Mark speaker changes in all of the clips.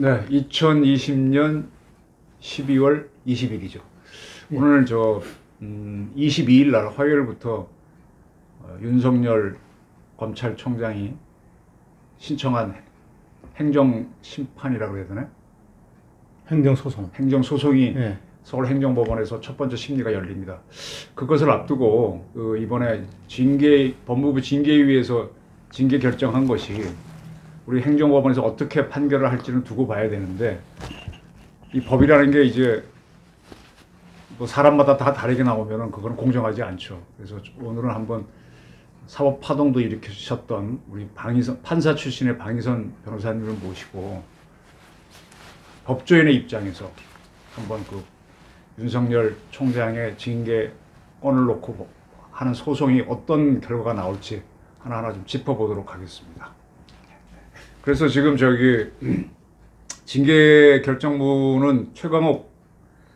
Speaker 1: 네, 2020년 12월 20일이죠. 오늘 22일 날 화요일부터 윤석열 검찰총장이 신청한 행정심판이라고 해야 되나요? 행정소송이
Speaker 2: 네.
Speaker 1: 서울행정법원에서 첫 번째 심리가 열립니다. 그것을 앞두고 이번에 법무부 징계위에서 징계 결정한 것이 우리 행정법원에서 어떻게 판결을 할지는 두고 봐야 되는데, 이 법이라는 게 이제 뭐 사람마다 다 다르게 나오면은 그건 공정하지 않죠. 그래서 오늘은 한번 사법 파동도 일으키셨던 우리 판사 출신의 방희선 변호사님을 모시고 법조인의 입장에서 한번 그 윤석열 총장의 징계권을 놓고 하는 소송이 어떤 결과가 나올지 하나하나 좀 짚어보도록 하겠습니다. 그래서 지금 징계 결정문은 최광욱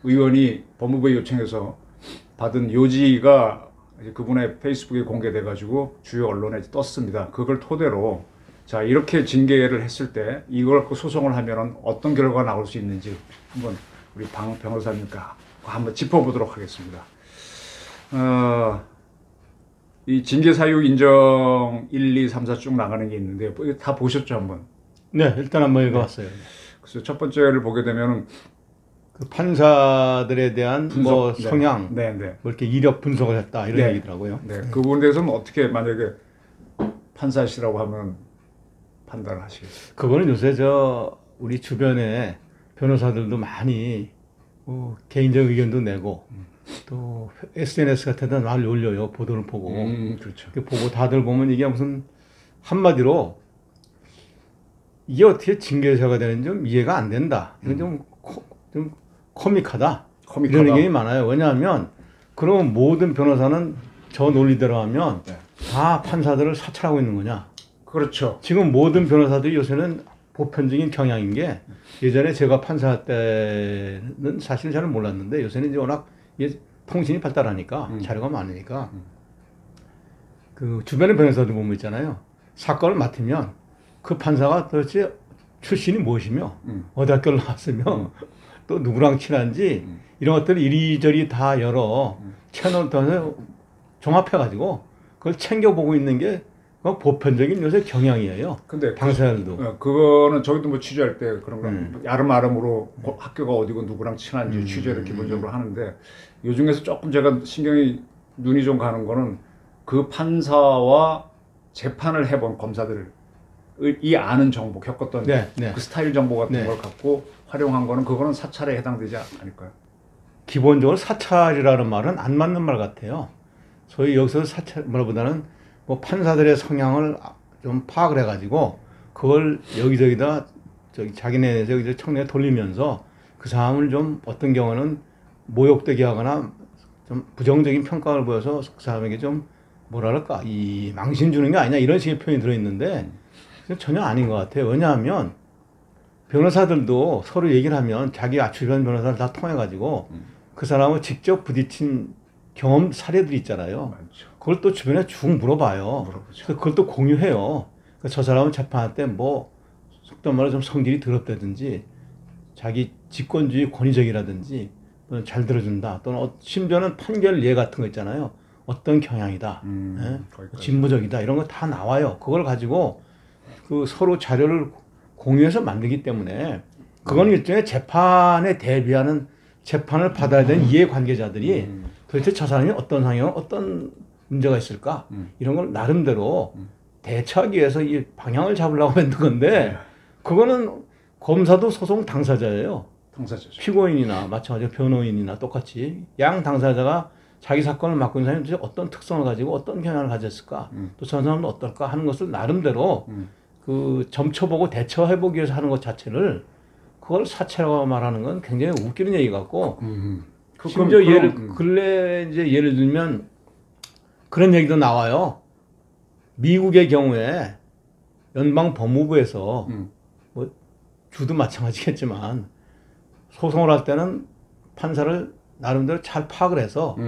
Speaker 1: 의원이 법무부에 요청해서 받은 요지가 그분의 페이스북에 공개돼가지고 주요 언론에 떴습니다. 그걸 토대로 자, 이렇게 징계를 했을 때 이걸 갖고 소송을 하면 어떤 결과가 나올 수 있는지 한번 우리 방 변호사님과 한번 짚어보도록 하겠습니다. 이 징계 사유 인정 1, 2, 3, 4 쭉 나가는 게 있는데 다 보셨죠, 한번?
Speaker 2: 네, 일단 한번 읽어봤어요.
Speaker 1: 그래서 첫 번째를 보게 되면은
Speaker 2: 그 판사들에 대한 뭐
Speaker 1: 네.
Speaker 2: 성향,
Speaker 1: 네.
Speaker 2: 뭐 이렇게 이력 분석을 했다 이런 얘기더라고요.
Speaker 1: 네, 그 부분에 대해서는 어떻게 만약에 판사시라고 하면 판단을 하시겠어요?
Speaker 2: 그거는 요새 우리 주변에 변호사들도 많이 개인적 의견도 내고 또 SNS 같은 데 많이 올려요. 보도를 보고.
Speaker 1: 그렇죠.
Speaker 2: 보고 다들 보면 이게 무슨 한마디로 이게 어떻게 징계사가 되는지 좀 이해가 안 된다. 이건 좀 코믹하다. 이런 의견이 많아요. 왜냐하면 그러면 모든 변호사는 저 논리대로 하면 다 판사들을 사찰하고 있는 거냐.
Speaker 1: 그렇죠.
Speaker 2: 지금 모든 변호사들이 요새는 보편적인 경향인 게, 예전에 제가 판사 때는 사실 잘 몰랐는데 요새는 이제 워낙 통신이 발달하니까 자료가 많으니까 그 주변의 변호사들 보면 있잖아요. 사건을 맡으면 그 판사가 도대체 출신이 무엇이며 어디 학교를 나왔으며 또 누구랑 친한지 이런 것들을 이리저리 다 여러 채널을 통해서 종합해가지고 그걸 챙겨보고 있는 게 보편적인 요새 경향이에요. 근데 당사자들도.
Speaker 1: 그거는 저희도 뭐 취재할 때 그런 거 아름아름으로 학교가 어디고 누구랑 친한지 취재를 기본적으로 하는데, 요 중에서 조금 제가 눈이 좀 가는 거는 그 판사와 재판을 해본 검사들 이 아는 정보, 겪었던 그 스타일 정보 같은 걸 갖고 활용한 거는 그거는 사찰에 해당되지 않을까요?
Speaker 2: 기본적으로 사찰이라는 말은 안 맞는 말 같아요. 소위 여기서 사찰 말보다는 뭐 판사들의 성향을 좀 파악을 해가지고 그걸 여기저기다 자기네 청내에 돌리면서 그 사람을 좀 어떤 경우는 모욕되게 하거나 좀 부정적인 평가를 보여서 그 사람에게 좀 뭐랄까 이 망신 주는 게 아니냐 이런 식의 표현이 들어있는데 전혀 아닌 것 같아요. 왜냐하면 변호사들도 서로 얘기를 하면 자기 주변 변호사를 다 통해가지고 그 사람을 직접 부딪힌 경험 사례들이 있잖아요.
Speaker 1: 많죠.
Speaker 2: 그걸 또 주변에 쭉 물어봐요. 그래서 그걸 또 공유해요. 저 사람은 재판할 때 뭐 속된 말로 좀 성질이 더럽다든지 자기 직권주의 권위적이라든지 또는 잘 들어준다 또는 심지어는 판결 예 같은 거 있잖아요. 어떤 경향이다, 진보적이다 이런 거 다 나와요. 그걸 가지고 그 서로 자료를 공유해서 만들기 때문에 그건 일종의 재판에 대비하는 재판을 받아야 되는 이해관계자들이 도대체 저 사람이 어떤 상황, 어떤 문제가 있을까 이런 걸 나름대로 대처하기 위해서 이 방향을 잡으려고 만든 건데, 그거는 검사도 소송 당사자예요.
Speaker 1: 당사자죠.
Speaker 2: 피고인이나 마찬가지로 변호인이나 똑같이 양 당사자가 자기 사건을 맡고 있는 사람이 어떤 특성을 가지고 어떤 경향을 가졌을까, 또 저 사람은 어떨까 하는 것을 나름대로 그 점쳐보고 대처해보기 위해서 하는 것 자체를 그걸 사찰이라고 말하는 건 굉장히 웃기는 얘기 같고, 심지어 근래 이제 예를 들면 그런 얘기도 나와요. 미국의 경우에 연방 법무부에서 뭐 주도 마찬가지겠지만 소송을 할 때는 판사를 나름대로 잘 파악을 해서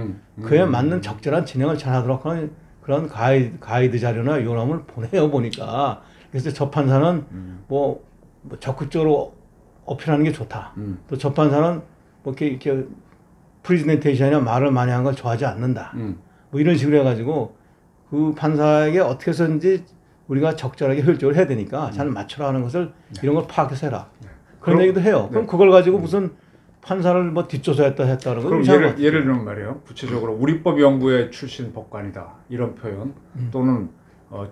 Speaker 2: 그에 맞는 적절한 진행을 잘 하도록 하는 그런 가이드 자료나 요람을 보내요 보니까. 그래서 저 판사는 뭐 적극적으로 어필하는 게 좋다. 또 재판사는 뭐 이렇게 프리젠테이션이나 말을 많이 하는 걸 좋아하지 않는다. 뭐 이런 식으로 해가지고 그 판사에게 어떻게 해서든지 우리가 적절하게 효율적으로 해야 되니까 잘 맞춰라 하는 것을 이런 걸 파악해서 해라. 그런 얘기도 해요. 그럼 그걸 가지고 무슨 판사를 뭐 뒷조사했다 했다는 건
Speaker 1: 그럼 예를 들면 말이에요. 구체적으로 우리법연구회 출신 법관이다 이런 표현 또는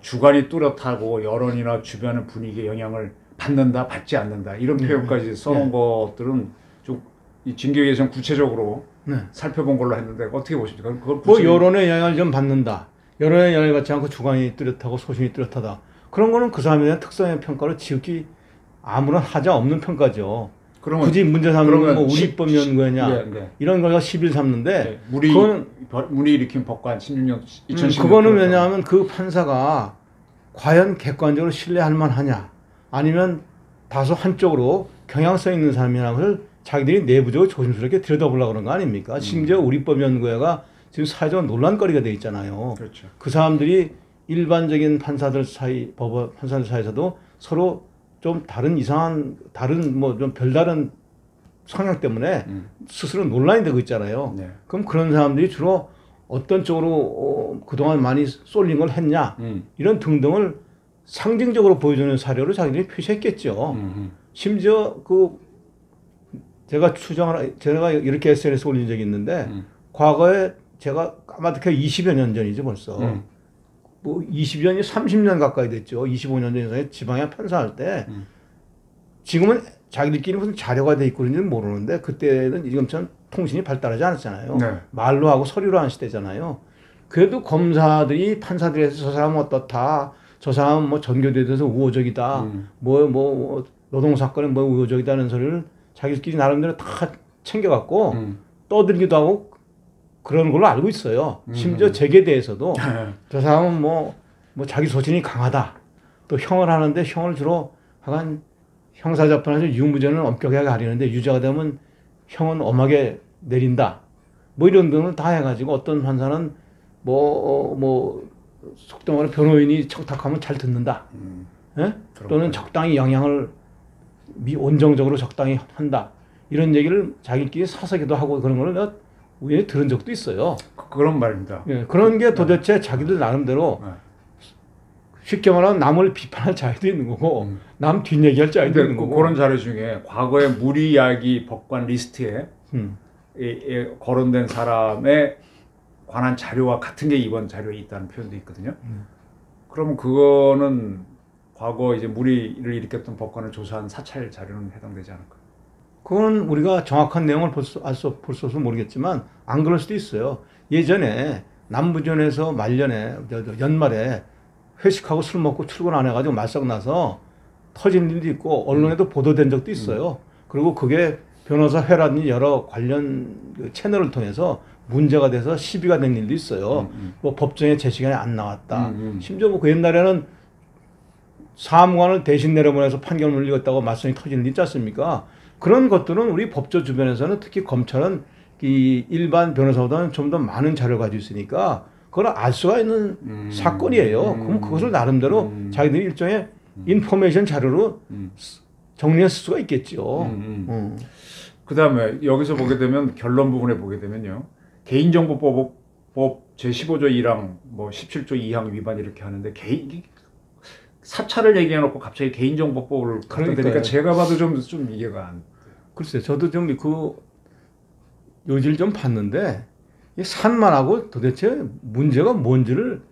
Speaker 1: 주관이 뚜렷하고 여론이나 주변의 분위기에 영향을 받는다, 받지 않는다 이런 표현까지 써놓은 것들은 좀 이 징계위에서는 구체적으로 살펴본 걸로 했는데 어떻게 보십니까? 그걸
Speaker 2: 뭐 여론의 영향을 좀 받는다. 여론의 영향을 받지 않고 주관이 뚜렷하고 소신이 뚜렷하다. 그런 거는 그 사람에 대한 특성의 평가를 지극히 아무런 하자 없는 평가죠.
Speaker 1: 그러면,
Speaker 2: 굳이 문제 삼는 건 뭐 우리법 연구회냐 이런 걸 시비를 삼는데
Speaker 1: 물이 일으킨 법관 16년 2016년
Speaker 2: 그거는 왜냐하면 그 판사가 과연 객관적으로 신뢰할 만하냐 아니면 다소 한쪽으로 경향성 있는 사람이라는 걸 자기들이 내부적으로 조심스럽게 들여다보려고 그런 거 아닙니까? 심지어 우리법 연구회가 지금 사회적 논란거리가 돼 있잖아요.
Speaker 1: 그렇죠.
Speaker 2: 그 사람들이 일반적인 판사들 사이에서도 서로 좀 다른 뭐 좀 별다른 성향 때문에 스스로 논란이 되고 있잖아요. 네. 그럼 그런 사람들이 주로 어떤 쪽으로 그동안 많이 쏠린 걸 했냐 이런 등등을 상징적으로 보여주는 사료로 자기들이 표시했겠죠. 심지어 제가 이렇게 SNS에 올린 적이 있는데 과거에 제가 까마득하게 20여 년 전이죠 벌써. 뭐 20년이 30년 가까이 됐죠. 25년 전에 지방에 판사할 때 지금은 자기들끼리 무슨 자료가 돼 있고 그런지는 모르는데 그때는 지금처럼 통신이 발달하지 않았잖아요. 네. 말로 하고 서류로 하는 시대잖아요. 그래도 검사들이 판사들에서 저 사람은 어떻다. 저 사람은 뭐 전교대에 대해서 우호적이다. 뭐 노동사건에 뭐 우호적이다는 소리를 자기들끼리 나름대로 다 챙겨갖고 떠들기도 하고 그런 걸로 알고 있어요. 심지어 제게 대해서도 저 사람은 뭐 자기 소신이 강하다. 또 형을 하는데 형을 주로 하간 형사재판에서 유무죄는 엄격하게 가리는데 유죄가 되면 형은 엄하게 내린다. 뭐 이런 등을 다 해가지고 어떤 판사는 속된 말로 변호인이 청탁하면 잘 듣는다. 예? 또는 적당히 영향을 온정적으로 적당히 한다. 이런 얘기를 자기끼리 사석에도 하고 그런 걸 내가 우연히 들은 적도 있어요.
Speaker 1: 그런 말입니다.
Speaker 2: 예, 그런 게 도대체 자기들 나름대로 쉽게 말하면 남을 비판할 자유도 있는 거고 남 뒷얘기할 자유도 있는 거고
Speaker 1: 그런 자료 중에 과거에 무리야기 법관 리스트에 거론된 사람에 관한 자료와 같은 게 이번 자료에 있다는 표현도 있거든요. 그러면 그거는 과거 이제 무리를 일으켰던 법관을 조사한 사찰 자료는 해당되지 않을까요?
Speaker 2: 그건 우리가 정확한 내용을 볼 수 없어서 모르겠지만 안 그럴 수도 있어요. 예전에 남부전에서 연말에 회식하고 술 먹고 출근 안 해가지고 말썽 나서 터진 일도 있고 언론에도 보도된 적도 있어요. 그리고 그게 변호사회라든지 여러 관련 채널을 통해서 문제가 돼서 시비가 된 일도 있어요. 뭐 법정에 제 시간에 안 나왔다. 심지어 뭐 그 옛날에는 사무관을 대신 내려보내서 판결문을 읽었다고 말썽이 터지는 일 있지 않습니까? 그런 것들은 우리 법조 주변에서는 특히 검찰은 이 일반 변호사보다는 좀 더 많은 자료를 가지고 있으니까 그걸 알 수가 있는 사건이에요. 그럼 그것을 나름대로 자기들이 일종의 인포메이션 자료로 정리할 수가 있겠죠.
Speaker 1: 그 다음에 여기서 보게 되면 결론 부분에 보게 되면요. 개인정보법 제15조 1항, 뭐 17조 2항 위반 이렇게 하는데 사찰을 얘기해놓고 갑자기 개인정보법을 갖다 대니까 제가 봐도 좀 이해가 안.
Speaker 2: 글쎄요, 저도 좀 요지를 좀 봤는데 산만하고 도대체 문제가 뭔지를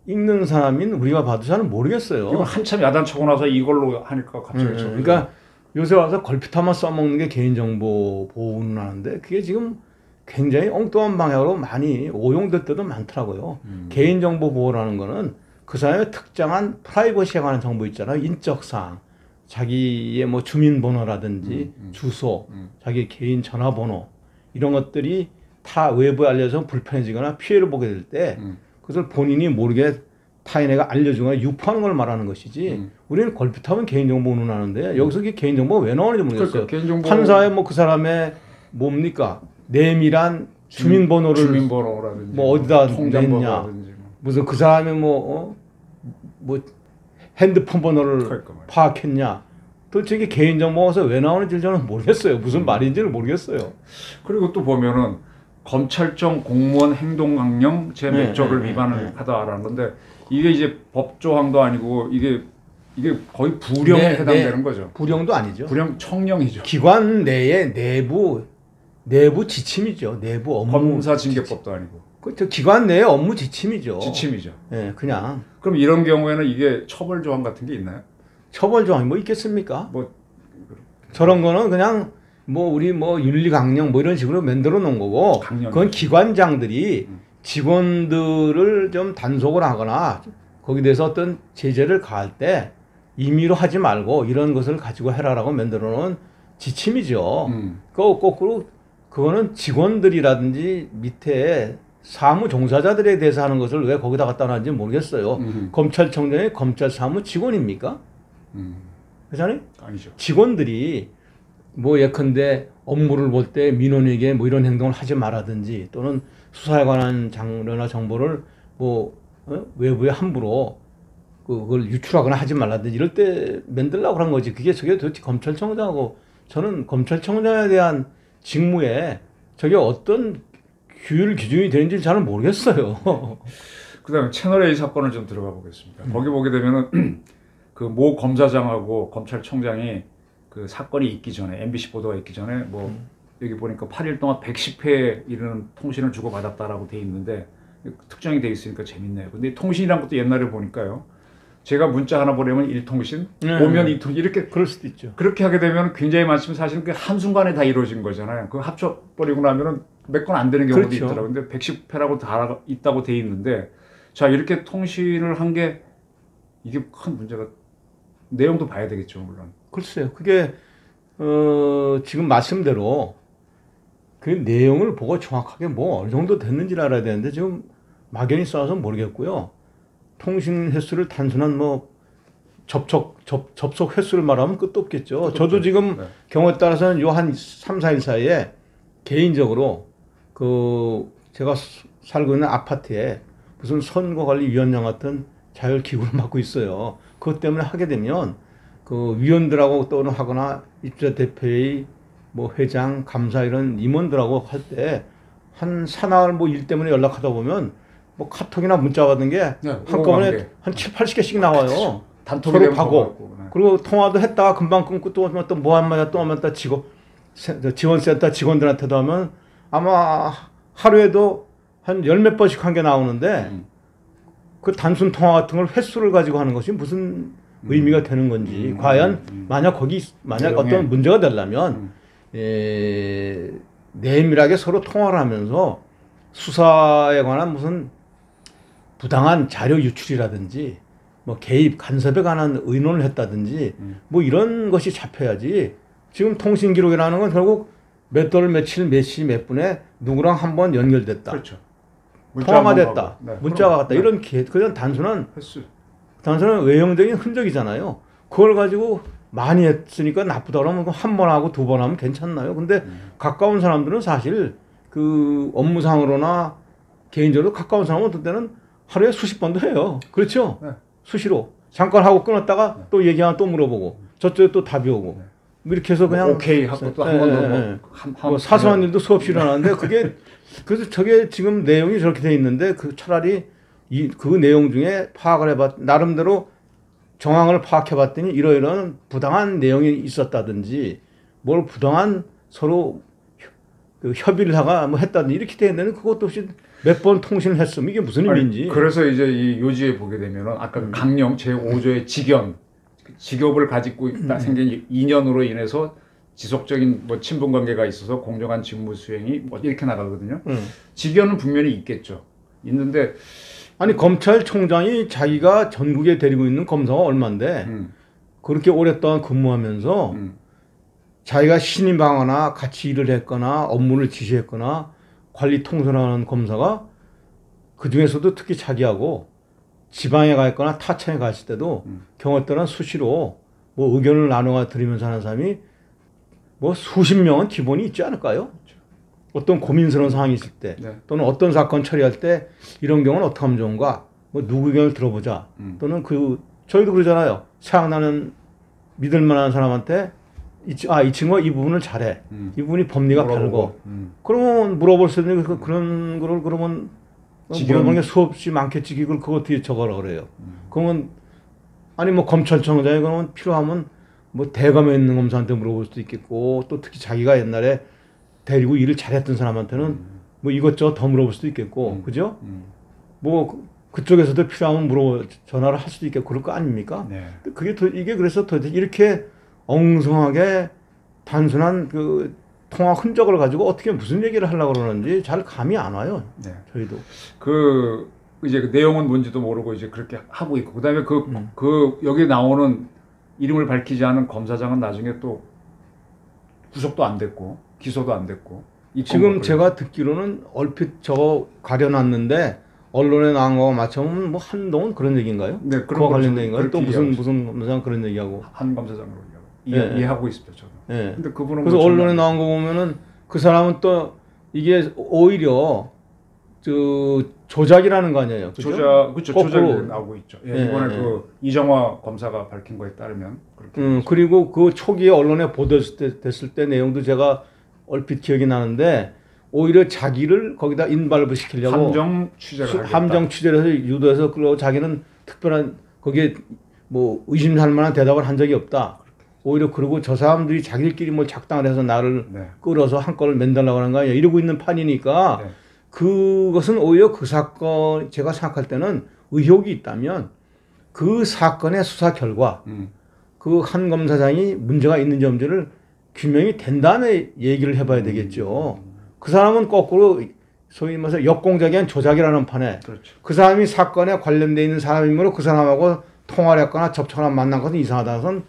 Speaker 2: 읽는 사람인 우리가 봐도 잘 모르겠어요.
Speaker 1: 이거 한참 야단 쳐고 나서 이걸로 하니까 갑자기.
Speaker 2: 그러니까 요새 와서 걸핏하면 써먹는 게 개인정보 보호는 하는데 그게 지금 굉장히 엉뚱한 방향으로 많이 오용될 때도 많더라고요. 개인정보 보호라는 거는 그 사람의 특정한 프라이버시에 관한 정보 있잖아요. 인적사항, 자기의 뭐 주민번호라든지 주소, 자기의 개인 전화번호 이런 것들이 타 외부에 알려서 불편해지거나 피해를 보게 될 때 그것을 본인이 모르게 타인에게 알려주거나 유포하는 걸 말하는 것이지 우리는 걸핏하면 개인정보 운운하는데 여기서 이게 개인정보가 왜 나오는지 모르겠어요.
Speaker 1: 개인정보...
Speaker 2: 판사의 뭐 그 사람의 뭡니까 내밀한 주민번호라든지 뭐 어디다 냈냐 무슨 그 사람의 뭐 핸드폰 번호를 파악했냐 도대체 이게 개인정보가 왜 나오는지 저는 모르겠어요. 무슨 말인지를 모르겠어요.
Speaker 1: 그리고 또 보면은 검찰청 공무원 행동강령 제100 조를 위반을 하다라는 건데 이게 이제 법조항도 아니고 이게 거의 불령에 해당되는 거죠.
Speaker 2: 불령도 아니죠.
Speaker 1: 불령 청령이죠.
Speaker 2: 기관 내의 내부 지침이죠. 내부 업무
Speaker 1: 검사징계법도 아니고.
Speaker 2: 그렇죠. 기관 내의 업무 지침이죠.
Speaker 1: 지침이죠.
Speaker 2: 예, 그냥.
Speaker 1: 그럼 이런 경우에는 이게 처벌 조항 같은 게 있나요?
Speaker 2: 처벌 조항이 뭐 있겠습니까?
Speaker 1: 뭐
Speaker 2: 저런 거는 그냥 뭐 우리 뭐 윤리 강령 뭐 이런 식으로 만들어 놓은 거고
Speaker 1: 강령이죠.
Speaker 2: 그건 기관장들이 직원들을 좀 단속을 하거나 거기에 대해서 어떤 제재를 가할 때 임의로 하지 말고 이런 것을 가지고 해라라고 만들어 놓은 지침이죠. 거꾸로 그거는 직원들이라든지 밑에 사무 종사자들에 대해서 하는 것을 왜 거기다 갖다 놨는지 모르겠어요. 검찰청장이 검찰 사무 직원입니까? 그렇잖아요?
Speaker 1: 아니죠.
Speaker 2: 직원들이 뭐 예컨대 업무를 볼 때 민원에게 뭐 이런 행동을 하지 말라든지 또는 수사에 관한 장려나 정보를 뭐 외부에 함부로 그걸 유출하거나 하지 말라든지 이럴 때 만들려고 그런 거지. 저게 도대체 검찰청장하고 저는 검찰청장에 대한 직무에 저게 어떤 규율 기준이 되는지 잘 모르겠어요.
Speaker 1: 그다음에 채널A 사건을 좀 들어가 보겠습니다. 거기 보게 되면은 그 모 검사장하고 검찰청장이 그 사건이 있기 전에 MBC 보도가 있기 전에 뭐 여기 보니까 8일 동안 110회 이르는 통신을 주고받았다라고 돼 있는데 특정이 돼 있으니까 재밌네요. 근데 통신이란 것도 옛날에 보니까요. 제가 문자 하나 보내면 1통신, 오면 2통신 이렇게
Speaker 2: 그럴 수도 있죠.
Speaker 1: 그렇게 하게 되면 굉장히 많지만 사실은 그 한순간에 다 이루어진 거잖아요. 그 합쳐버리고 나면은 몇 건 안 되는 경우도
Speaker 2: 그렇죠.
Speaker 1: 있더라고요. 근데 110회라고 다 있다고 돼 있는데 자 이렇게 통신을 한 게 이게 큰 문제가 내용도 봐야 되겠죠 물론.
Speaker 2: 글쎄요. 그게 지금 말씀대로 그 내용을 보고 정확하게 뭐 어느 정도 됐는지를 알아야 되는데 지금 막연히 써서 모르겠고요. 통신 횟수를 단순한 뭐 접속 횟수를 말하면 끝도 없겠죠.
Speaker 1: 그렇죠.
Speaker 2: 저도 지금
Speaker 1: 네.
Speaker 2: 경우에 따라서는 요 한 3, 4일 사이에 개인적으로 그 제가 살고 있는 아파트에 무슨 선거관리위원장 같은 자율기구를 맡고 있어요. 그것 때문에 하게 되면 그 위원들하고 또는 하거나 입주자대표회의 뭐 회장, 감사 이런 임원들하고 할 때 한 사나흘 뭐 일 때문에 연락하다 보면 뭐 카톡이나 문자 받은 게 한꺼번에 한 7, 80개씩 나와요. 서로 하고 그리고 통화도 했다가 금방 끊고 또 뭐 한마디 또 한마디 지원센터 직원들한테도 하면 아마 하루에도 한 열 몇 번씩 한 게 나오는데 그 단순 통화 같은 걸 횟수를 가지고 하는 것이 무슨 의미가 되는 건지 과연 만약 어떤 문제가 되려면 내밀하게 서로 통화를 하면서 수사에 관한 무슨 부당한 자료 유출이라든지 뭐 개입 간섭에 관한 의논을 했다든지 뭐 이런 것이 잡혀야지. 지금 통신 기록이라는 건 결국 몇 월 며칠 몇 시 몇 분에 누구랑 한번 연결됐다.
Speaker 1: 그렇죠.
Speaker 2: 통화가 됐다.
Speaker 1: 네,
Speaker 2: 문자가 갔다.
Speaker 1: 네.
Speaker 2: 이런 그냥 단순한
Speaker 1: 횟수.
Speaker 2: 외형적인 흔적이잖아요. 그걸 가지고 많이 했으니까 나쁘다 그러면 한 번 하고 두 번 하면 괜찮나요? 근데 가까운 사람들은 사실 그 업무상으로나 개인적으로 가까운 사람은 어떤 때는 하루에 수십 번도 해요. 그렇죠?
Speaker 1: 네.
Speaker 2: 수시로. 잠깐 하고 끊었다가 또 얘기하면 또 물어보고 저쪽에 또 답이 오고. 뭐 이렇게 해서 그냥
Speaker 1: 오케이 하고 또 한 번 더
Speaker 2: 뭐 사소한 일도 수없이 일어나는데 그게 그래서 저게 지금 내용이 저렇게 돼 있는데 그 차라리 그 내용 중에 파악을 해봤 나름대로 정황을 파악해봤더니 이러이러한 부당한 내용이 있었다든지 뭘 부당한 서로 그 협의를 하가 뭐 했다든지 이렇게 돼 있는데 그것도 없이 몇 번 통신을 했으면 이게 무슨 의미인지.
Speaker 1: 그래서 이제 이 요지에 보게 되면은 아까 강령 제5조의 직업을 가지고 있다 생긴 인연으로 인해서 지속적인 뭐 친분 관계가 있어서 공정한 직무 수행이 뭐 이렇게 나가거든요. 직연은 분명히 있겠죠. 있는데
Speaker 2: 아니 검찰총장이 자기가 전국에 데리고 있는 검사가 얼만데 그렇게 오랫동안 근무하면서 자기가 신임하거나 같이 일을 했거나 업무를 지시했거나 관리 통솔하는 검사가 그 중에서도 특히 자기하고 지방에 가 있거나 타청에 갔을 때도 경우에 따라 수시로 뭐 의견을 나눠 드리면서 하는 사람이 뭐 수십 명은 기본이 있지 않을까요? 어떤 고민스러운 상황이 있을 때 또는 어떤 사건 처리할 때 이런 경우는 어떻게 하면 좋은가? 뭐 누구 의견을 들어보자. 또는 저희도 그러잖아요. 생각나는 믿을 만한 사람한테 이 친구가 이 부분을 잘해. 이 부분이 법리가
Speaker 1: 물어보고.
Speaker 2: 바르고. 그러면 물어볼 수 있는 그런 거를 그러면 물어보는 게 수없이 많겠지. 그거 어떻게 저거라 그래요. 그러면 아니 뭐 검찰청장이 그러면 필요하면 뭐 대검에 있는 검사한테 물어볼 수도 있겠고 또 특히 자기가 옛날에 데리고 일을 잘했던 사람한테는 뭐 이것저것 더 물어볼 수도 있겠고 그죠? 뭐 그쪽에서도 필요하면 전화를 할 수도 있겠고 그럴 거 아닙니까?
Speaker 1: 네.
Speaker 2: 이게 그래서 도대체 이렇게 엉성하게 단순한 그 통화 흔적을 가지고 어떻게 무슨 얘기를 하려고 그러는지 잘 감이 안 와요.
Speaker 1: 네.
Speaker 2: 저희도.
Speaker 1: 이제 그 내용은 뭔지도 모르고 이제 그렇게 하고 있고 그다음에 여기 나오는 이름을 밝히지 않은 검사장은 나중에 또 구속도 안 됐고 기소도 안 됐고
Speaker 2: 지금 제가 듣기로는 얼핏 저거 가려놨는데 언론에 나온 거와 맞춰보면 뭐 한동훈 그런 얘기인가요?
Speaker 1: 네,
Speaker 2: 그거 관련된 얘기인가요? 또 무슨 검사장 그런 얘기하고
Speaker 1: 한 검사장으로 이해하고 있습니다 저는.
Speaker 2: 네.
Speaker 1: 근데 그분은
Speaker 2: 그래서 언론에 나온 거 보면은 그 사람은 또 이게 오히려 조작이라는 거 아니에요? 그죠?
Speaker 1: 조작이 나오고 있죠. 예, 이번에 그 이정화 검사가 밝힌 거에 따르면 그렇게.
Speaker 2: 그리고 그 초기에 언론에 보도됐을 때 내용도 제가 얼핏 기억이 나는데 오히려 자기를 거기다 인발부 시키려고 함정 취재를 해서 유도해서 그러고 자기는 특별한 거기에 뭐 의심할 만한 대답을 한 적이 없다. 오히려 그러고 저 사람들이 자기들끼리 뭐 작당을 해서 나를 끌어서 한 건을 맨달라고 하는 거 아니야. 이러고 있는 판이니까 그것은 오히려 그 사건 제가 생각할 때는 의혹이 있다면 그 사건의 수사 결과 그 한 검사장이 문제가 있는지 없는지를 규명이 된 다음에 얘기를 해봐야 되겠죠. 그 사람은 거꾸로 소위 말해서 역공작이 조작이라는 판에 그 사람이 사건에 관련돼 있는 사람이므로 그 사람하고 통화를 했거나 접촉을 만난 것은 이상하다는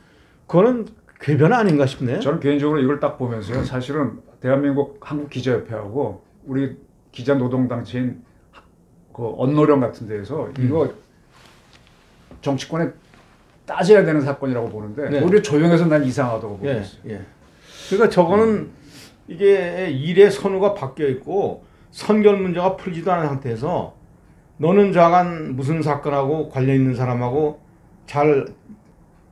Speaker 2: 그거는 궤변 아닌가 싶네요.
Speaker 1: 저는 개인적으로 이걸 딱 보면서요. 사실은 대한민국 한국기자협회하고 우리 기자 노동단체인 그 언노령 같은 데에서 이거 정치권에 따져야 되는 사건이라고 보는데 오히려 조용해서 난 이상하다고 보고 있어요.
Speaker 2: 그러니까 저거는 이게 일의 선우가 바뀌어 있고 선결 문제가 풀리지도 않은 상태에서 너는 좌간 무슨 사건하고 관련 있는 사람하고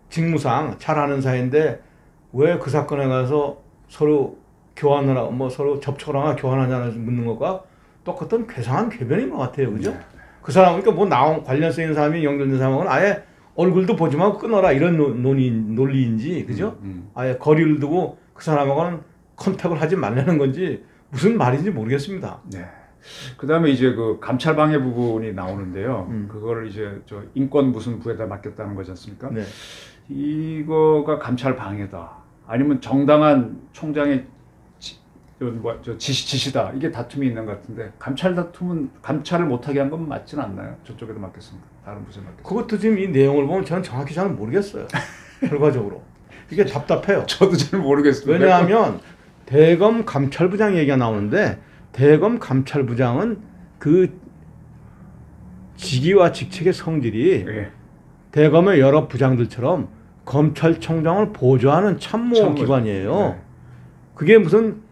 Speaker 2: 직무상 잘 아는 사이인데 왜 그 사건에 가서 서로 교환을 하고 뭐 서로 접촉을 하거나 교환하냐는 묻는 것과 똑같은 괴상한 궤변인 것 같아요. 그죠? 그 사람, 그러니까 뭐 관련성 있는 사람이 연결된 사람하고는 아예 얼굴도 보지 말고 끊어라 이런 논리인지, 그죠? 아예 거리를 두고 그 사람하고는 컨택을 하지 말라는 건지 무슨 말인지 모르겠습니다.
Speaker 1: 네. 그 다음에 이제 그 감찰 방해 부분이 나오는데요. 그거를 이제 저 인권 무슨 부에다 맡겼다는 거지 않습니까?
Speaker 2: 네.
Speaker 1: 이거가 감찰 방해다. 아니면 정당한 총장의 지시다. 이게 다툼이 있는 것 같은데 감찰 다툼은 감찰을 못하게 한 건 맞지는 않나요? 저쪽에도 맡겼습니다. 다른 부서에 맡겼습니다.
Speaker 2: 그것도 지금 이 내용을 보면 저는 정확히 잘 모르겠어요. 결과적으로. 이게 답답해요.
Speaker 1: 저도 잘 모르겠습니다.
Speaker 2: 왜냐하면 대검 감찰부장 얘기가 나오는데 대검 감찰부장은 그 직위와 직책의 성질이 대검의 여러 부장들처럼 검찰총장을 보조하는 참모기관이에요. 그게 무슨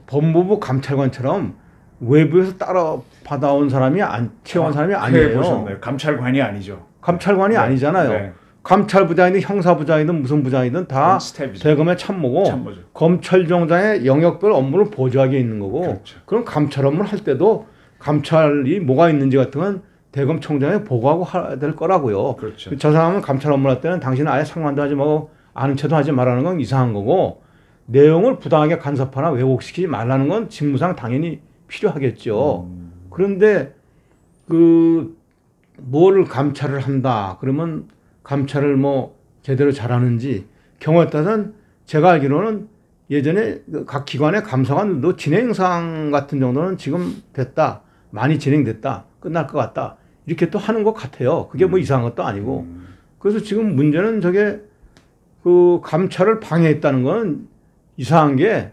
Speaker 2: 법무부 감찰관처럼 외부에서 따라 받아온 사람이 채용한 사람이 아니에요.
Speaker 1: 보셨나요? 감찰관이 아니죠.
Speaker 2: 감찰관이 아니잖아요. 감찰부장이든 형사부장이든 무슨 부장이든 다 대검의 참모고 검찰총장의 영역별 업무를 보조하게 있는 거고 그럼 감찰 업무를 할 때도 감찰이 뭐가 있는지 같은 건 대검총장에 보고하고 해야 될 거라고요. 저 사람은 감찰 업무를 할 때는 당신은 아예 상관도 하지 말고 아는 체도 하지 말라는 건 이상한 거고 내용을 부당하게 간섭하나 왜곡시키지 말라는 건 직무상 당연히 필요하겠죠. 그런데 뭐를 감찰을 한다 그러면 감찰을 뭐 제대로 잘하는지 경우에 따라서는 제가 알기로는 예전에 각 기관의 감사관들도 진행상 같은 정도는 지금 됐다. 많이 진행됐다. 끝날 것 같다. 이렇게 또 하는 것 같아요. 그게 뭐 이상한 것도 아니고. 그래서 지금 문제는 저게 그 감찰을 방해했다는 건 이상한 게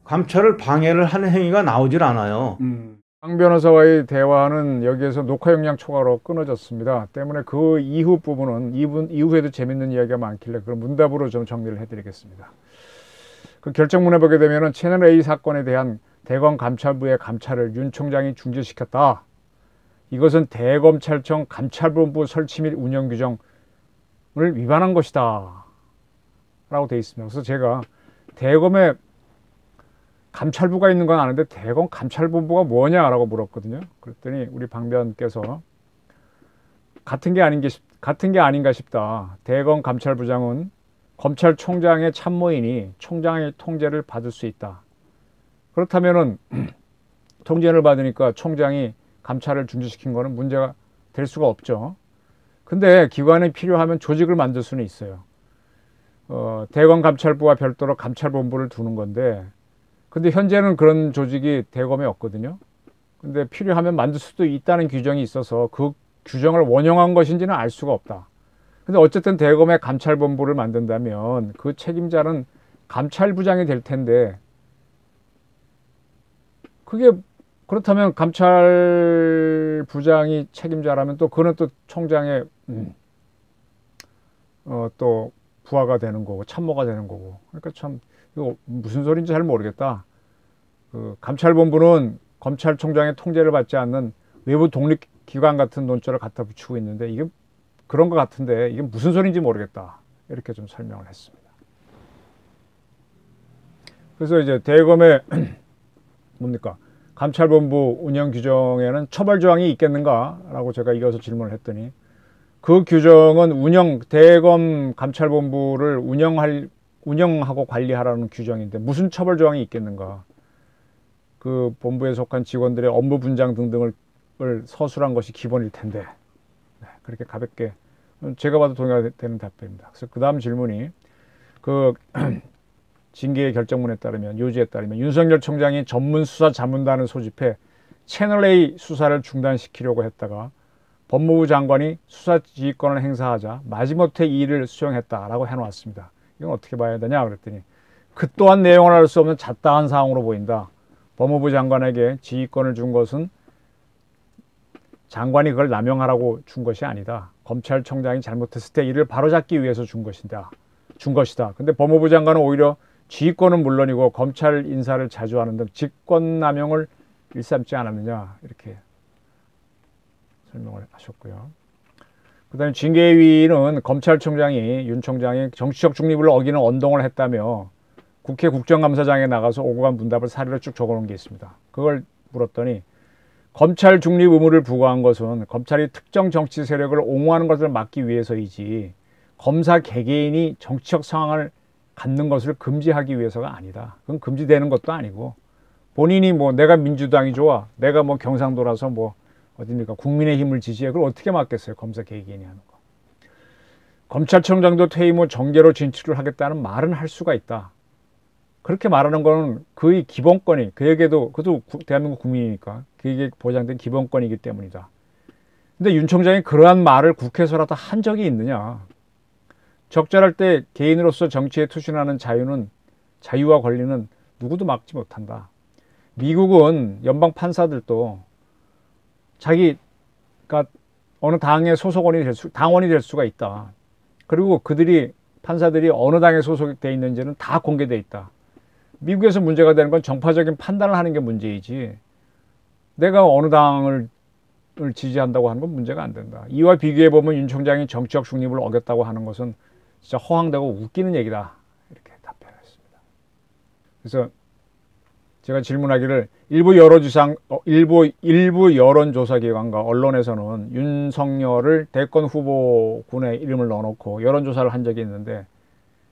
Speaker 2: 감찰을 방해를 하는 행위가 나오질 않아요.
Speaker 1: 강 변호사와의 대화는 여기에서 녹화 용량 초과로 끊어졌습니다. 때문에 그 이후 부분은 이후에도 재밌는 이야기가 많길래 그런 문답으로 좀 정리를 해드리겠습니다. 그 결정문에 보게 되면은 채널 A 사건에 대한 대검 감찰부의 감찰을 윤 총장이 중지시켰다. 이것은 대검찰청 감찰본부 설치 및 운영 규정을 위반한 것이다. 라고 돼 있습니다. 그래서 제가 대검에 감찰부가 있는 건 아는데 대검 감찰본부가 뭐냐라고 물었거든요. 그랬더니 우리 방변께서 같은 게 아닌가 싶다. 대검 감찰부장은 검찰총장의 참모인이 총장의 통제를 받을 수 있다. 그렇다면은 통제를 받으니까 총장이 감찰을 중지시킨 거는 문제가 될 수가 없죠. 근데 기관이 필요하면 조직을 만들 수는 있어요. 대검 감찰부와 별도로 감찰본부를 두는 건데, 근데 현재는 그런 조직이 대검에 없거든요. 근데 필요하면 만들 수도 있다는 규정이 있어서 그 규정을 원용한 것인지는 알 수가 없다. 근데 어쨌든 대검의 감찰본부를 만든다면 그 책임자는 감찰부장이 될 텐데, 그게 그렇다면 감찰부장이 책임자라면 또 그는 또 총장의 또 부하가 되는 거고 참모가 되는 거고. 그러니까 참 이거 무슨 소리인지 잘 모르겠다. 그 감찰본부는 검찰총장의 통제를 받지 않는 외부 독립기관 같은 논조를 갖다 붙이고 있는데 이게 그런 것 같은데 이게 무슨 소리인지 모르겠다. 이렇게 좀 설명을 했습니다. 그래서 이제 대검의 뭡니까? 감찰본부 운영 규정에는 처벌 조항이 있겠는가라고 제가 이어서 질문을 했더니 그 규정은 대검 감찰본부를 운영하고 관리하라는 규정인데 무슨 처벌 조항이 있겠는가? 그 본부에 속한 직원들의 업무 분장 등등을 서술한 것이 기본일 텐데, 네, 그렇게 가볍게 제가 봐도 동의가 되는 답변입니다. 그래서 그 다음 질문이 그 징계의 결정문에 따르면 요지에 따르면 윤석열 총장이 전문 수사 자문단을 소집해 채널A 수사를 중단시키려고 했다가 법무부 장관이 수사 지휘권을 행사하자 마지못해 이 일을 수용했다라고 해놓았습니다. 이건 어떻게 봐야 되냐 그랬더니 그 또한 내용을 알 수 없는 잡다한 사항으로 보인다. 법무부 장관에게 지휘권을 준 것은 장관이 그걸 남용하라고 준 것이 아니다. 검찰총장이 잘못했을 때 이를 바로잡기 위해서 준 것이다. 근데 법무부 장관은 오히려 지휘권은 물론이고 검찰 인사를 자주 하는 등 직권남용을 일삼지 않았느냐 이렇게 설명을 하셨고요. 그 다음에 징계위는 검찰총장이 윤 총장이 정치적 중립을 어기는 언동을 했다며 국회 국정감사장에 나가서 오고 간 문답을 사례로 쭉 적어놓은 게 있습니다. 그걸 물었더니 검찰 중립 의무를 부과한 것은 검찰이 특정 정치 세력을 옹호하는 것을 막기 위해서이지 검사 개개인이 정치적 상황을 갖는 것을 금지하기 위해서가 아니다. 그건 금지되는 것도 아니고 본인이 뭐 내가 민주당이 좋아, 내가 뭐 경상도라서 뭐 어딥니까 국민의힘을 지지해, 그걸 어떻게 막겠어요? 검사 개개인이 하는 거. 검찰총장도 퇴임 후 정계로 진출을 하겠다는 말은 할 수가 있다. 그렇게 말하는 거는 그의 기본권이, 그에게도, 그것도 대한민국 국민이니까 그에게 보장된 기본권이기 때문이다. 근데 윤 총장이 그러한 말을 국회에서라도 한 적이 있느냐. 적절할 때 개인으로서 정치에 투신하는 자유와 권리는 누구도 막지 못한다. 미국은 연방 판사들도 자기가 어느 당의 당원이 될 수가 있다. 그리고 판사들이 어느 당에 소속되어 있는지는 다 공개되어 있다. 미국에서 문제가 되는 건 정파적인 판단을 하는 게 문제이지 내가 어느 당을 지지한다고 하는 건 문제가 안 된다. 이와 비교해보면 윤 총장이 정치적 중립을 어겼다고 하는 것은 진짜 허황되고 웃기는 얘기다. 이렇게 답변했습니다. 그래서 제가 질문하기를 일부 여론조사기관과 언론에서는 윤석열을 대권 후보군에 이름을 넣어놓고 여론조사를 한 적이 있는데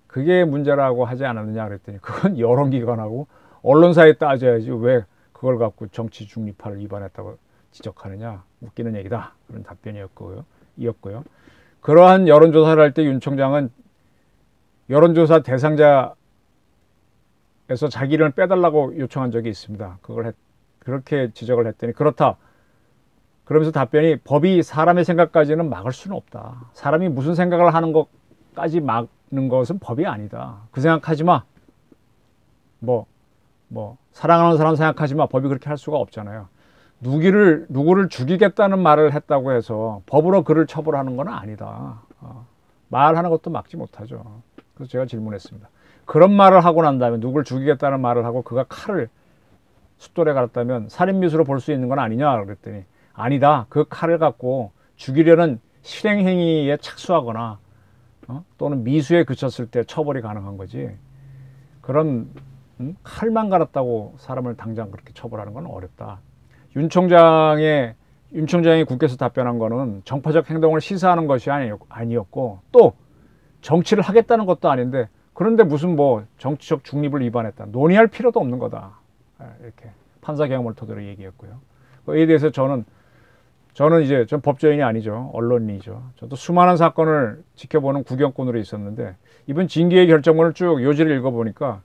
Speaker 1: 그게 문제라고 하지 않았느냐 그랬더니 그건 여론기관하고 언론사에 따져야지 왜 그걸 갖고 정치 중립화를 위반했다고 지적하느냐. 웃기는 얘기다. 그런 답변이었고요. 그러한 여론조사를 할 때 윤 총장은 여론조사 대상자에서 자기 이름을 빼달라고 요청한 적이 있습니다. 그렇게 지적을 했더니 그렇다. 그러면서 답변이 법이 사람의 생각까지는 막을 수는 없다. 사람이 무슨 생각을 하는 것까지 막는 것은 법이 아니다. 그 생각하지 마. 사랑하는 사람 생각하지 마. 법이 그렇게 할 수가 없잖아요. 누구를 죽이겠다는 말을 했다고 해서 법으로 그를 처벌하는 건 아니다. 말하는 것도 막지 못하죠. 그래서 제가 질문했습니다. 그런 말을 하고 난 다음에 누구를 죽이겠다는 말을 하고 그가 칼을 숫돌에 갈았다면 살인미수로 볼 수 있는 건 아니냐 그랬더니 아니다. 그 칼을 갖고 죽이려는 실행행위에 착수하거나 또는 미수에 그쳤을 때 처벌이 가능한 거지. 그런 칼만 갈았다고 사람을 당장 그렇게 처벌하는 건 어렵다. 윤 총장이 국회에서 답변한 거는 정파적 행동을 시사하는 것이 아니었고 또 정치를 하겠다는 것도 아닌데 그런데 무슨 뭐 정치적 중립을 위반했다. 논의할 필요도 없는 거다. 이렇게 판사 경험을 토대로 얘기했고요. 그에 대해서 저는 이제 전 법조인이 아니죠. 언론인이죠. 저도 수많은 사건을 지켜보는 구경꾼으로 있었는데 이번 징계의 결정문을 쭉 요지를 읽어보니까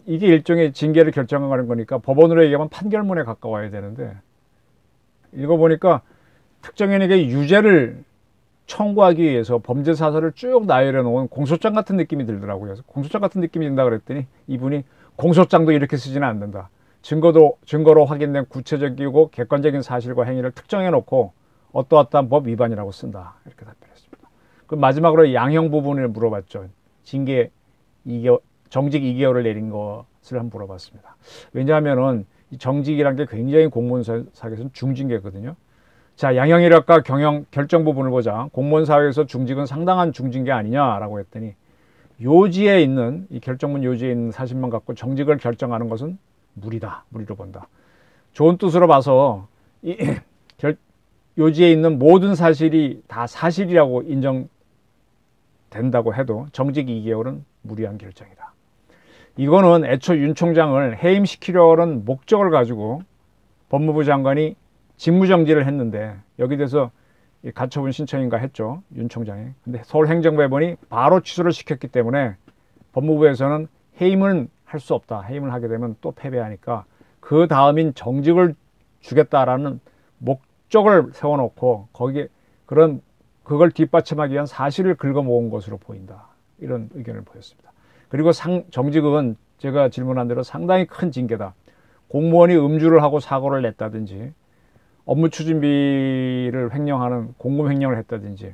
Speaker 1: 이게 일종의 징계를 결정하는 거니까 법원으로 얘기하면 판결문에 가까워야 되는데 읽어보니까 특정인에게 유죄를 청구하기 위해서 범죄 사설을 쭉 나열해 놓은 공소장 같은 느낌이 들더라고요. 그래서 공소장 같은 느낌이 든다 그랬더니 이분이 공소장도 이렇게 쓰지는 않는다. 증거로 확인된 구체적이고 객관적인 사실과 행위를 특정해 놓고 어떠어떠한 법 위반이라고 쓴다. 이렇게 답변했습니다. 그 마지막으로 양형 부분을 물어봤죠. 정직 2개월을 내린 것을 한번 물어봤습니다. 왜냐하면은 이 정직이란 게 굉장히 공무원 사회에서는 중징계거든요. 자, 양형이랄까 결정 부분을 보자. 공무원 사회에서 중직은 상당한 중징계 아니냐라고 했더니 요지에 있는 이 결정문 요지에 있는 사실만 갖고 정직을 결정하는 것은 무리로 본다. 좋은 뜻으로 봐서 이 요지에 있는 모든 사실이 다 사실이라고 인정된다고 해도 정직 2개월은 무리한 결정이다. 이거는 애초 윤 총장을 해임시키려는 목적을 가지고 법무부 장관이 직무정지를 했는데 여기 대해서 가처분 신청인가 했죠. 윤 총장이. 근데 서울행정법원이 바로 취소를 시켰기 때문에 법무부에서는 해임은 할 수 없다. 해임을 하게 되면 또 패배하니까 그 다음인 정직을 주겠다라는 목적을 세워놓고 거기에 그걸 뒷받침하기 위한 사실을 긁어 모은 것으로 보인다. 이런 의견을 보였습니다. 그리고 정직은 제가 질문한 대로 상당히 큰 징계다. 공무원이 음주를 하고 사고를 냈다든지 업무 추진비를 횡령하는 공금 횡령을 했다든지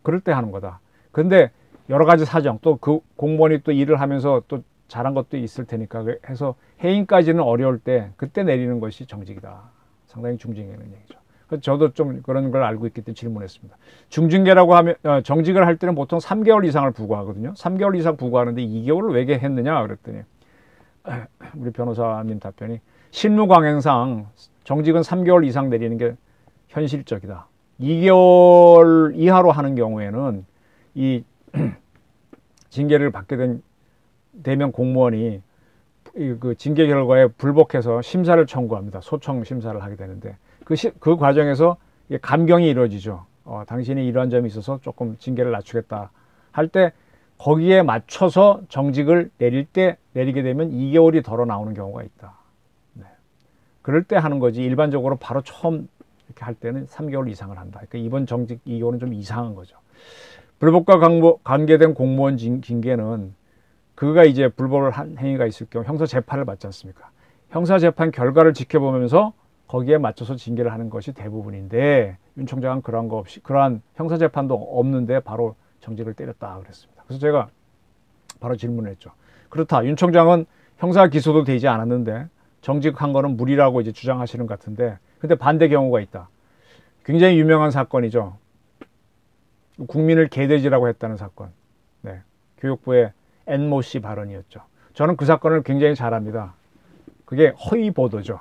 Speaker 1: 그럴 때 하는 거다. 그런데 여러 가지 사정 또 그 공무원이 또 일을 하면서 또 잘한 것도 있을 테니까 해서 해임까지는 어려울 때 그때 내리는 것이 정직이다. 상당히 중징계는 얘기죠. 그래서 저도 좀 그런 걸 알고 있기 때문에 질문했습니다. 중징계라고 하면 정직을 할 때는 보통 3개월 이상을 부과하거든요. 3개월 이상 부과하는데 2개월을 왜 했느냐 그랬더니 우리 변호사님 답변이 실무강행상 정직은 3개월 이상 내리는 게 현실적이다. 2개월 이하로 하는 경우에는 이 징계를 받게 되면 공무원이 그 징계 결과에 불복해서 심사를 청구합니다. 소청 심사를 하게 되는데 그 과정에서 감경이 이루어지죠. 당신이 이러한 점이 있어서 조금 징계를 낮추겠다 할 때 거기에 맞춰서 정직을 내리게 되면 2개월이 덜어 나오는 경우가 있다. 네. 그럴 때 하는 거지 일반적으로 바로 처음 이렇게 할 때는 3개월 이상을 한다. 그러니까 이번 정직 2개월은 좀 이상한 거죠. 불법과 관계된 공무원 징계는 그가 이제 불법을 한 행위가 있을 경우 형사재판을 받지 않습니까? 형사재판 결과를 지켜보면서 거기에 맞춰서 징계를 하는 것이 대부분인데 윤 총장은 그러한 거 없이 그러한 형사재판도 없는데 바로 정직을 때렸다 그랬습니다. 그래서 제가 바로 질문을 했죠. 그렇다. 윤 총장은 형사 기소도 되지 않았는데 정직한 거는 무리라고 이제 주장하시는 것 같은데 근데 반대 경우가 있다. 굉장히 유명한 사건이죠. 국민을 개돼지라고 했다는 사건. 네. 교육부의 엔모 씨 발언이었죠. 저는 그 사건을 굉장히 잘 압니다. 그게 허위 보도죠.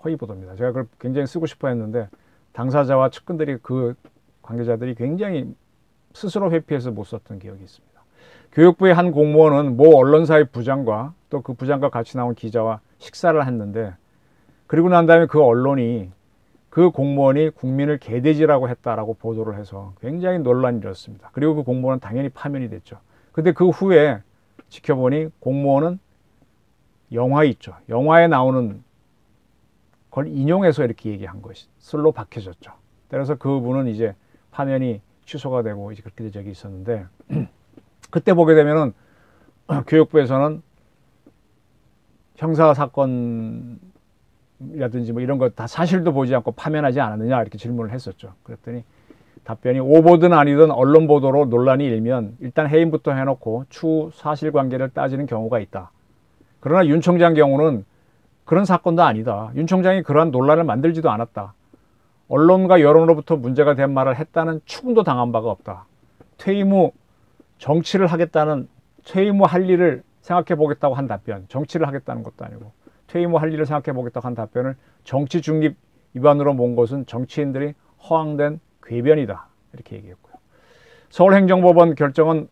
Speaker 1: 허위 보도입니다. 제가 그걸 굉장히 쓰고 싶어 했는데 당사자와 측근들이 그 관계자들이 굉장히 스스로 회피해서 못 썼던 기억이 있습니다. 교육부의 한 공무원은 모 언론사의 부장과 또 그 부장과 같이 나온 기자와 식사를 했는데 그리고 난 다음에 그 언론이 그 공무원이 국민을 개돼지라고 했다라고 보도를 해서 굉장히 논란이 일었습니다. 그리고 그 공무원은 당연히 파면이 됐죠. 근데 그 후에 지켜보니 공무원은 영화 있죠. 영화에 나오는 걸 인용해서 이렇게 얘기한 것으로 밝혀졌죠. 그래서 그분은 이제 파면이 취소가 되고 이제 그렇게 된 적이 있었는데 그때 보게 되면은 교육부에서는 형사 사건이라든지 뭐 이런 거 다 사실도 보지 않고 파면하지 않았느냐 이렇게 질문을 했었죠. 그랬더니 답변이 오보든 아니든 언론 보도로 논란이 일면 일단 해임부터 해놓고 추후 사실관계를 따지는 경우가 있다. 그러나 윤 총장 경우는 그런 사건도 아니다. 윤 총장이 그러한 논란을 만들지도 않았다. 언론과 여론으로부터 문제가 된 말을 했다는 추궁도 당한 바가 없다.
Speaker 3: 퇴임 후 정치를 하겠다는, 퇴임 후 할 일을 생각해 보겠다고 한 답변, 정치를 하겠다는 것도 아니고 퇴임 후 할 일을 생각해 보겠다고 한 답변을 정치 중립 위반으로 본 것은 정치인들이 허황된 궤변이다, 이렇게 얘기했고요. 서울행정법원 결정은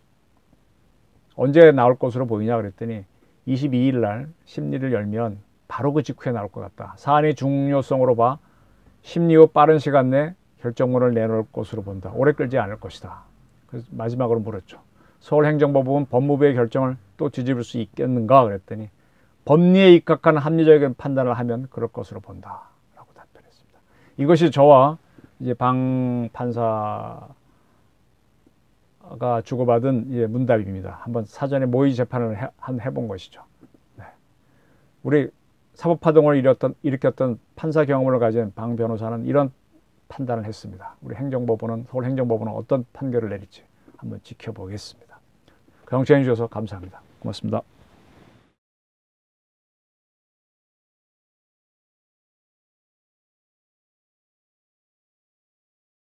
Speaker 3: 언제 나올 것으로 보이냐 그랬더니 22일 날 심리를 열면 바로 그 직후에 나올 것 같다. 사안의 중요성으로 봐 심리 후 빠른 시간 내 결정문을 내놓을 것으로 본다. 오래 끌지 않을 것이다. 그래서 마지막으로 물었죠. 서울행정법원은 법무부의 결정을 또 뒤집을 수 있겠는가 그랬더니 법리에 입각한 합리적인 판단을 하면 그럴 것으로 본다, 라고 답변했습니다. 이것이 저와 이제 방 판사가 주고받은 문답입니다. 한번 사전에 모의 재판을 해본 것이죠. 네. 우리 사법파동을 일으켰던 판사 경험을 가진 방 변호사는 이런 판단을 했습니다. 우리 행정법원은, 서울행정법원은 어떤 판결을 내릴지 한번 지켜보겠습니다. 경청해 주셔서 감사합니다. 고맙습니다.